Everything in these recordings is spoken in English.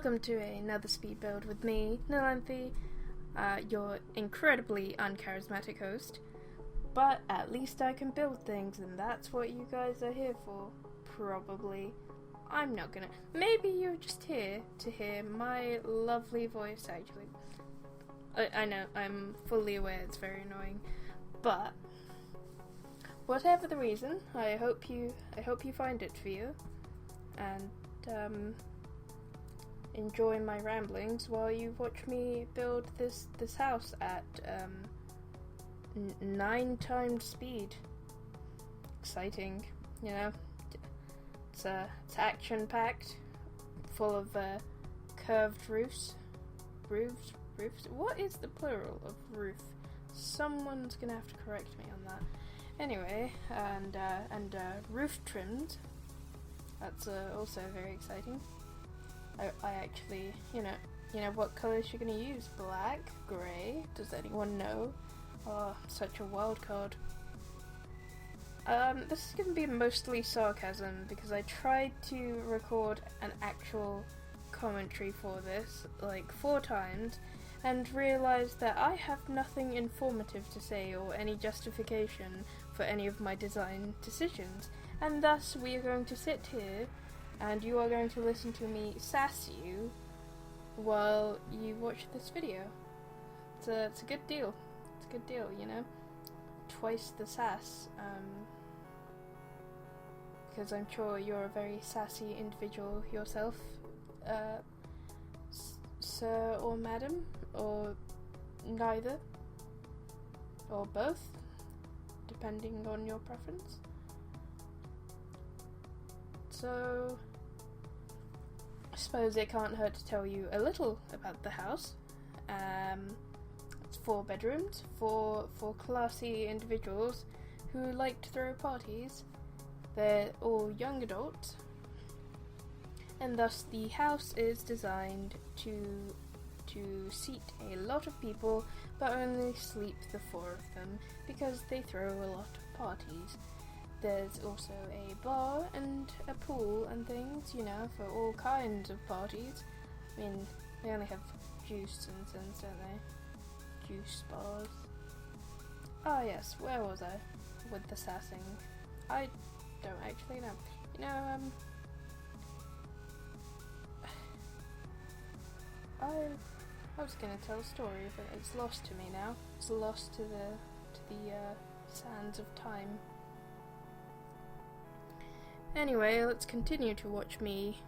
Welcome to another speed build with me, Nalenthi, your incredibly uncharismatic host. But at least I can build things, and that's what you guys are here for. Probably. I'm not gonna. Maybe you're just here to hear my lovely voice, actually. I know, I'm fully aware it's very annoying. But whatever the reason, I hope you find it for you. And enjoy my ramblings while you watch me build this house at 9 times speed. Exciting, you know. It's action packed, full of curved roofs. Roofs. What is the plural of roof? Someone's gonna have to correct me on that. Anyway, and roof trimmed. That's also very exciting. I actually, you know what colours you're gonna use? Black, grey. Does anyone know? Oh, such a wild card. This is gonna be mostly sarcasm because I tried to record an actual commentary for this like 4 times and realised that I have nothing informative to say or any justification for any of my design decisions, and thus we are going to sit here and you are going to listen to me sass you while you watch this video. It's a good deal. It's a good deal, you know? Twice the sass, because I'm sure you're a very sassy individual yourself, sir or madam, or neither, or both, depending on your preference. So, I suppose it can't hurt to tell you a little about the house. It's 4 bedrooms for classy individuals who like to throw parties. They're all young adults, and thus the house is designed to seat a lot of people, but only sleep the 4 of them because they throw a lot of parties. There's also a bar and a pool and things, you know, for all kinds of parties. I mean, they only have juice and things, don't they? Juice bars. Ah yes, where was I with the sassing? I don't actually know. You know, I was gonna tell a story, but it's lost to me now. It's lost to the sands of time. Anyway, let's continue to watch me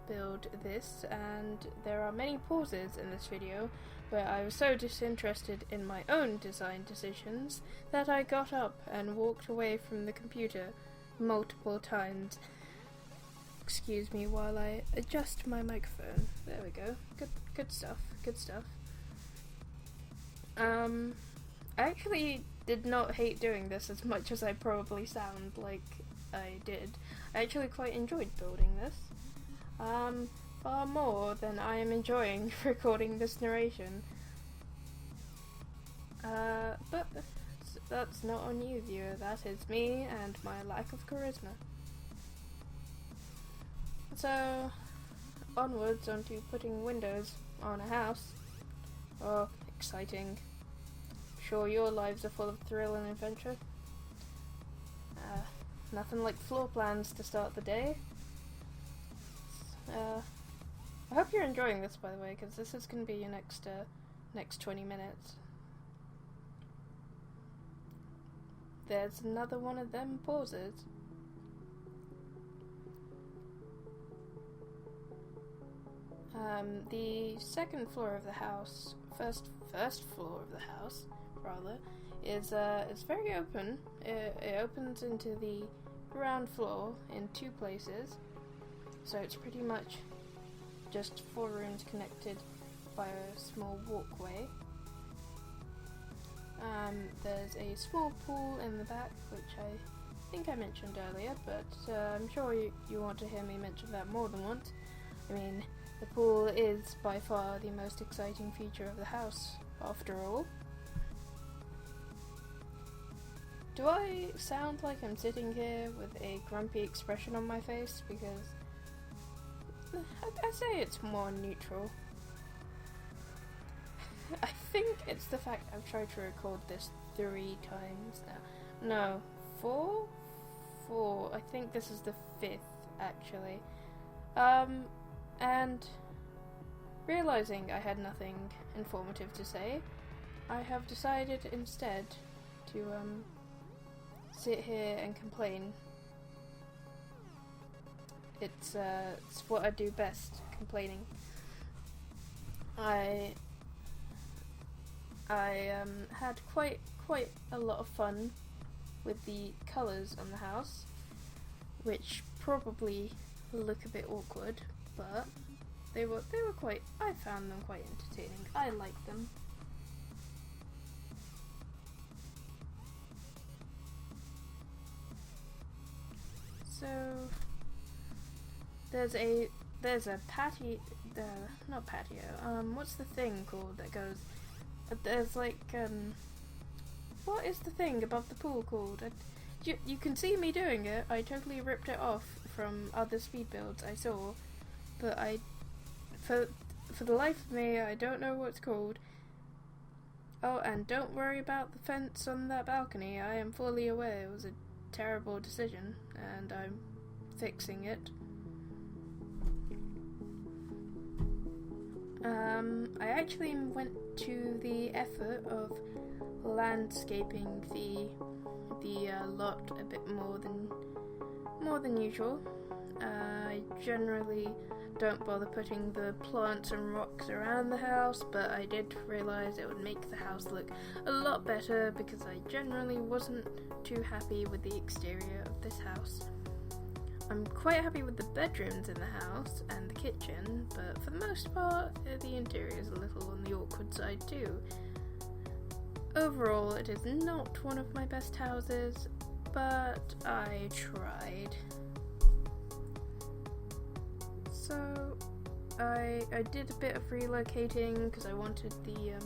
build this, and there are many pauses in this video where I was so disinterested in my own design decisions that I got up and walked away from the computer multiple times. Excuse me while I adjust my microphone. There we go. Good stuff. I actually did not hate doing this as much as I probably sound like I did. I actually quite enjoyed building this. Far more than I am enjoying recording this narration. But that's not on you, viewer. That is me and my lack of charisma. So, onwards onto putting windows on a house. Oh, exciting. Sure your lives are full of thrill and adventure. Nothing like floor plans to start the day. I hope you're enjoying this, by the way, because this is going to be your next 20 minutes. There's another one of them pauses. The second floor of the house, first floor of the house, rather, is very open. It opens into the ground floor in 2 places, so it's pretty much just 4 rooms connected by a small walkway. There's a small pool in the back, which I think I mentioned earlier, but I'm sure you want to hear me mention that more than once. I mean, the pool is by far the most exciting feature of the house, after all. Do I sound like I'm sitting here with a grumpy expression on my face? Because I'd say it's more neutral. I think it's the fact I've tried to record this 3 times now. No, 4? 4. I think this is the 5th, actually. And realizing I had nothing informative to say, I have decided instead to sit here and complain. It's what I do best, complaining. I had quite a lot of fun with the colours on the house, which probably look a bit awkward, but they were quite. I found them quite entertaining. I liked them. So there's a patio. Not patio. What's the thing called that goes? There's like what is the thing above the pool called? You can see me doing it. I totally ripped it off from other speed builds I saw, but for the life of me, I don't know what it's called. Oh, and don't worry about the fence on that balcony. I am fully aware it was a terrible decision, and I'm fixing it. I actually went to the effort of landscaping the lot a bit more than usual. I generally don't bother putting the plants and rocks around the house, but I did realise it would make the house look a lot better because I generally wasn't too happy with the exterior of this house. I'm quite happy with the bedrooms in the house and the kitchen, but for the most part, the interior is a little on the awkward side too. Overall, it is not one of my best houses, but I tried. So, I did a bit of relocating because I wanted the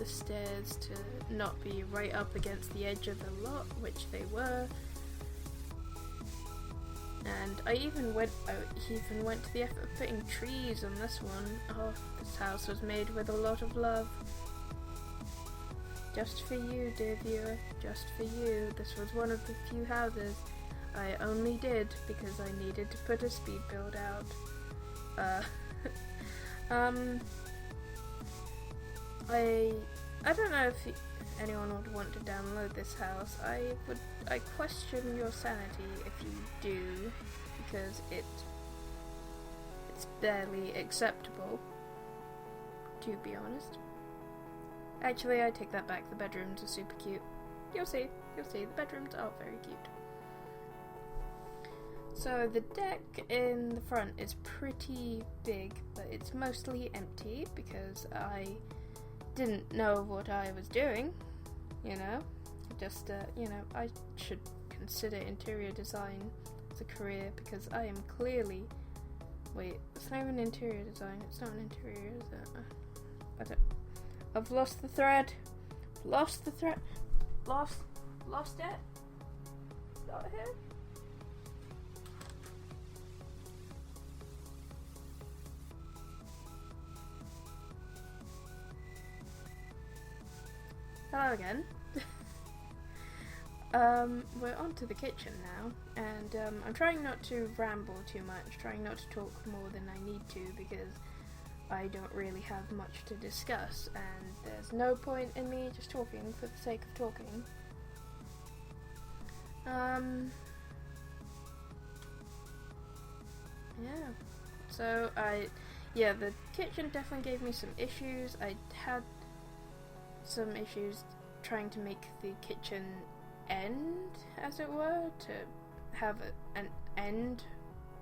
stairs to not be right up against the edge of the lot, which they were. And I even went to the effort of putting trees on this one. Oh, this house was made with a lot of love. Just for you, dear viewer, just for you. This was one of the few houses I only did because I needed to put a speed build out. I don't know if anyone would want to download this house. I question your sanity if you do, because it's barely acceptable, to be honest. Actually, I take that back. The bedrooms are super cute. You'll see. The bedrooms are very cute. So the deck in the front is pretty big, but it's mostly empty because I didn't know what I was doing, I should consider interior design as a career because I am clearly, it's not even interior design, it's not an interior, is it? I've lost the thread, lost it, not here. Hello again. We're on to the kitchen now, and I'm trying not to ramble too much, trying not to talk more than I need to because I don't really have much to discuss, and there's no point in me just talking for the sake of talking. The kitchen definitely gave me some issues. I had some issues trying to make the kitchen end, as it were, to have an end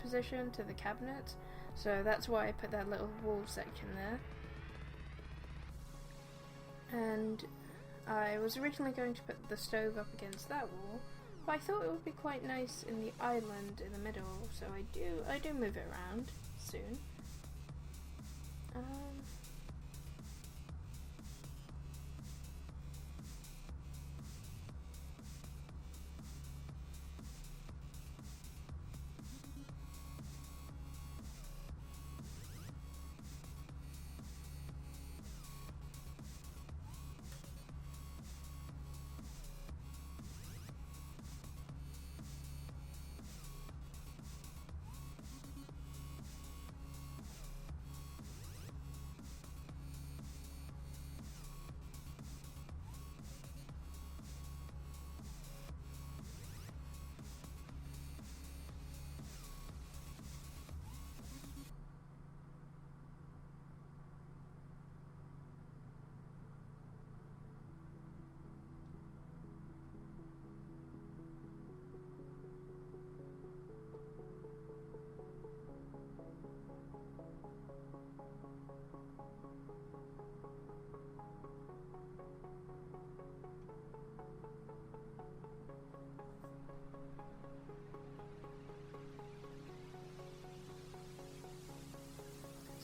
position to the cabinets, so that's why I put that little wall section there. And I was originally going to put the stove up against that wall, but I thought it would be quite nice in the island in the middle, so I do move it around soon.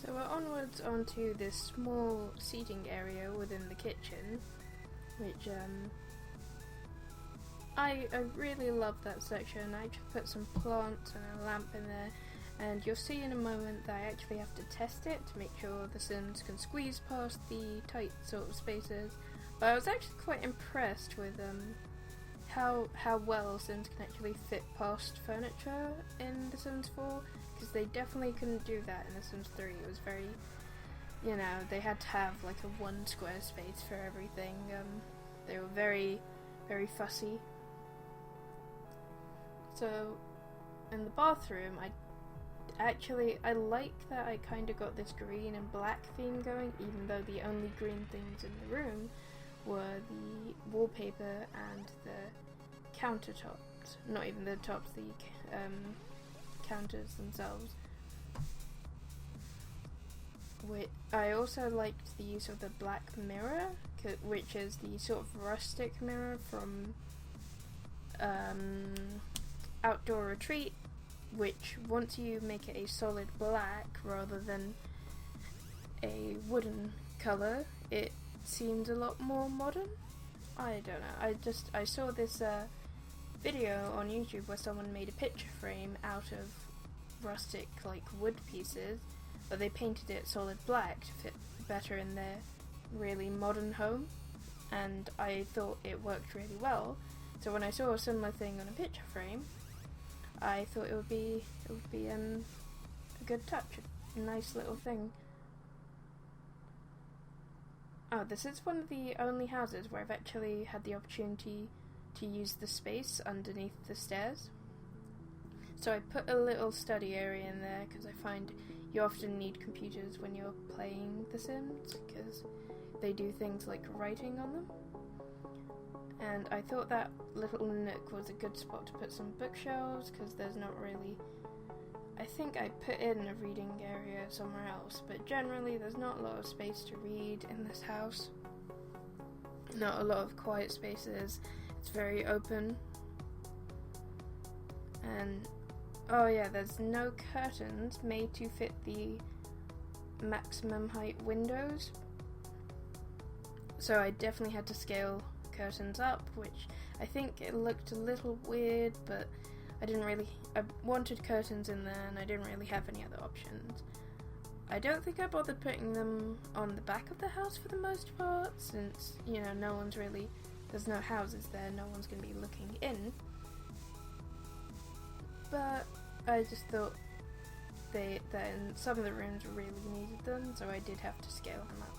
So we're onwards onto this small seating area within the kitchen, which I really love that section. I just put some plants and a lamp in there, and you'll see in a moment that I actually have to test it to make sure the Sims can squeeze past the tight sort of spaces. But I was actually quite impressed with how well Sims can actually fit past furniture in The Sims 4, because they definitely couldn't do that in The Sims 3. It was very, you know, they had to have like a 1 square space for everything. They were very, very fussy. So, in the bathroom, I like that I kind of got this green and black theme going, even though the only green things in the room were the wallpaper and the countertops. Not even the tops, the counters themselves. I also liked the use of the black mirror, which is the sort of rustic mirror from Outdoor Retreat, which once you make it a solid black rather than a wooden colour, it seems a lot more modern. I don't know, I saw this video on YouTube where someone made a picture frame out of rustic like wood pieces, but they painted it solid black to fit better in their really modern home, and I thought it worked really well. So when I saw a similar thing on a picture frame, I thought it would be a good touch, a nice little thing. Oh, this is one of the only houses where I've actually had the opportunity to use the space underneath the stairs. So I put a little study area in there because I find you often need computers when you're playing The Sims, because they do things like writing on them. And I thought that little nook was a good spot to put some bookshelves, because there's not really... I think I put in a reading area somewhere else, but generally there's not a lot of space to read in this house. Not a lot of quiet spaces. It's very open. And, oh yeah, there's no curtains made to fit the maximum height windows. So I definitely had to scale curtains up, which I think it looked a little weird, but I wanted curtains in there and I didn't really have any other options. I don't think I bothered putting them on the back of the house for the most part, since, you know, there's no houses there, no one's going to be looking in. But I just thought that in some of the rooms really needed them, so I did have to scale them up.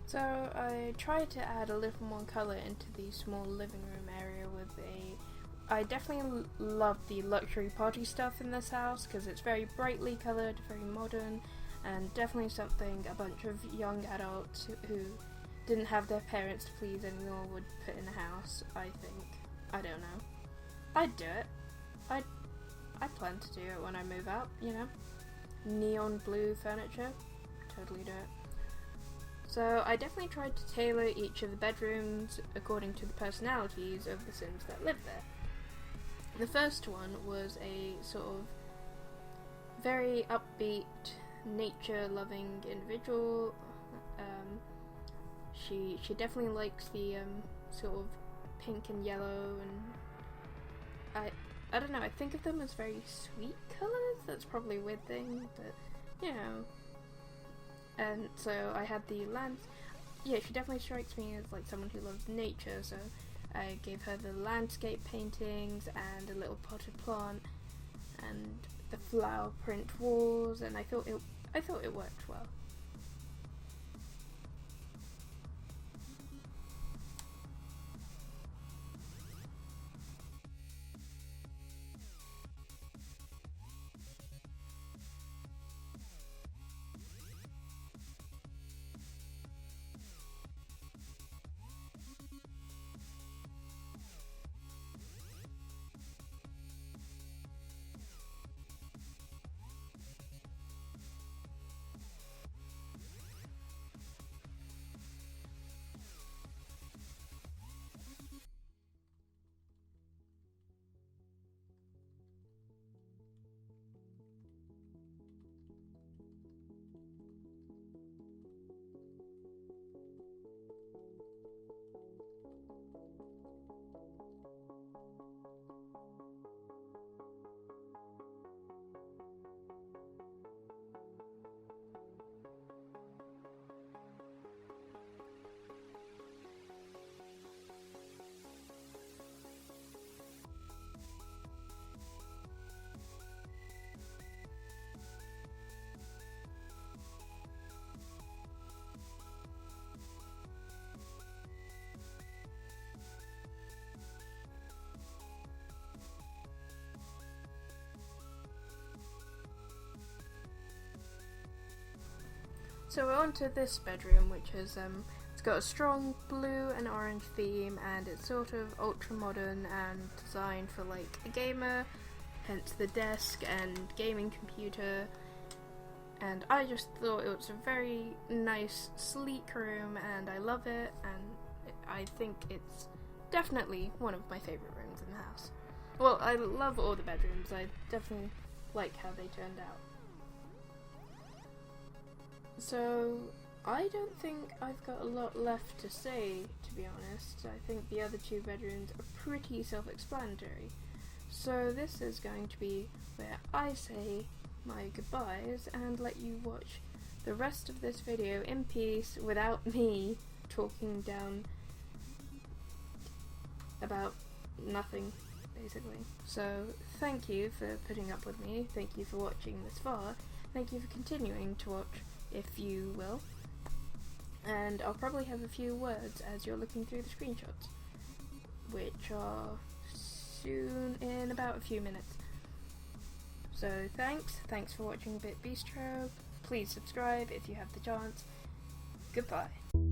So I tried to add a little more colour into the small living room area I definitely love the luxury party stuff in this house, because it's very brightly coloured, very modern, and definitely something a bunch of young adults who didn't have their parents to please anymore would put in a house, I think. I don't know. I'd do it. I plan to do it when I move out, you know. Neon blue furniture. Totally do it. So I definitely tried to tailor each of the bedrooms according to the personalities of the Sims that live there. The first one was a sort of very upbeat, nature-loving individual. She definitely likes the sort of pink and yellow I don't know, I think of them as very sweet colours. That's probably a weird thing, but you know. And so I had the yeah, she definitely strikes me as like someone who loves nature, so I gave her the landscape paintings and a little potted plant and the flower print walls, and I thought it worked well. So we're on to this bedroom, which is it's got a strong blue and orange theme, and it's sort of ultra modern and designed for like a gamer, hence the desk and gaming computer. And I just thought it was a very nice, sleek room, and I love it, and I think it's definitely one of my favourite rooms in the house. Well, I love all the bedrooms. I definitely like how they turned out. So, I don't think I've got a lot left to say, to be honest. I think the other two bedrooms are pretty self-explanatory. So this is going to be where I say my goodbyes and let you watch the rest of this video in peace without me talking down about nothing, basically. So thank you for putting up with me, thank you for watching this far, thank you for continuing to watch if you will, and I'll probably have a few words as you're looking through the screenshots, which are soon in about a few minutes. So thanks for watching Bistro, please subscribe if you have the chance, goodbye.